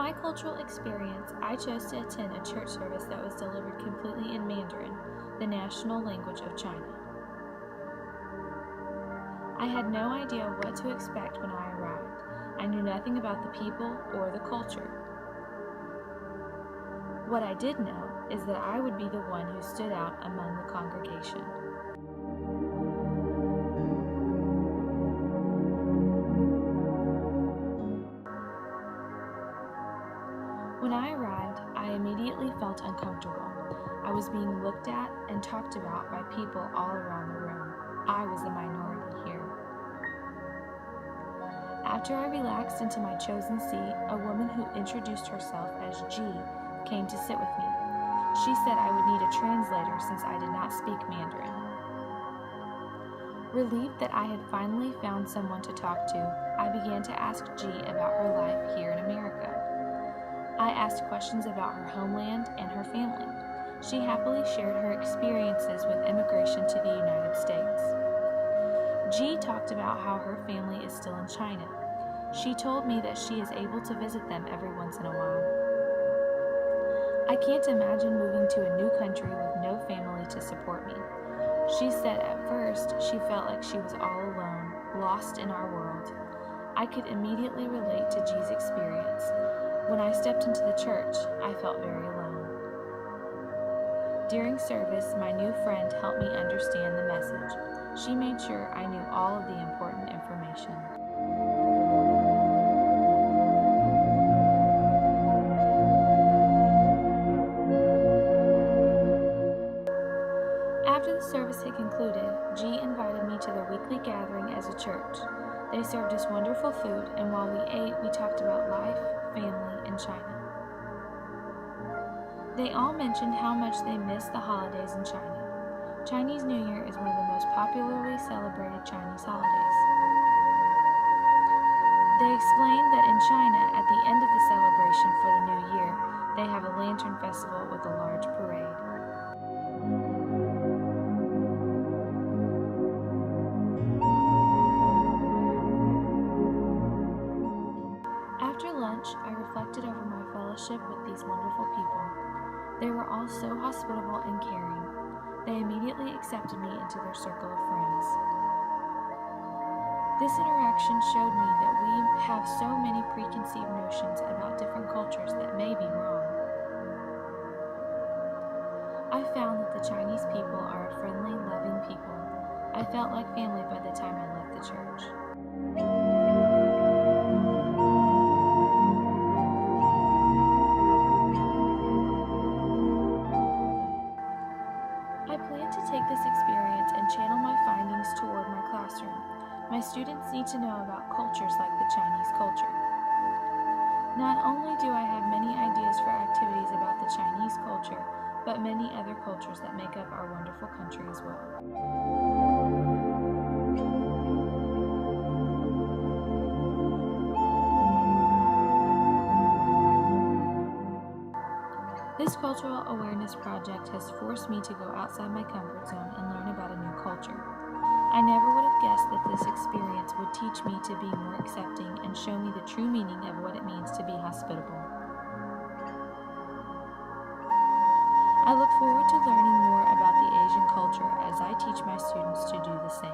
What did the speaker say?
my cultural experience, I chose to attend a church service that was delivered completely in Mandarin, the national language of China. I had no idea what to expect when I arrived. I knew nothing about the people or the culture. What I did know is that I would be the one who stood out among the congregation. When I arrived, I immediately felt uncomfortable. I was being looked at and talked about by people all around the room. I was the minority here. After I relaxed into my chosen seat, a woman who introduced herself as G came to sit with me. She said I would need a translator since I did not speak Mandarin. Relieved that I had finally found someone to talk to, I began to ask G about her life here in America. I asked questions about her homeland and her family. She happily shared her experiences with immigration to the United States. G talked about how her family is still in China. She told me that she is able to visit them every once in a while. I can't imagine moving to a new country with no family to support me. She said at first she felt like she was all alone, lost in our world. I could immediately relate to G's experience. When I stepped into the church, I felt very alone. During service, my new friend helped me understand the message. She made sure I knew all of the important information. After the service had concluded, G invited me to their weekly gathering as a church. They served us wonderful food, and while we ate, we talked about life, family, and China. They all mentioned how much they missed the holidays in China. Chinese New Year is one of the most popularly celebrated Chinese holidays. They explained that in China, at the end of the celebration for the New Year, they have a lantern festival with a large parade. After lunch, I reflected over my fellowship with these wonderful people. They were all so hospitable and caring. They immediately accepted me into their circle of friends. This interaction showed me that we have so many preconceived notions about different cultures that may be wrong. I found that the Chinese people are a friendly, loving people. I felt like family by the time I left the church. I plan to take this experience and channel my findings toward my classroom. My students need to know about cultures like the Chinese culture. Not only do I have many ideas for activities about the Chinese culture, but many other cultures that make up our wonderful country as well. This cultural awareness project has forced me to go outside my comfort zone and learn about a new culture. I never would have guessed that this experience would teach me to be more accepting and show me the true meaning of what it means to be hospitable. I look forward to learning more about the Asian culture as I teach my students to do the same.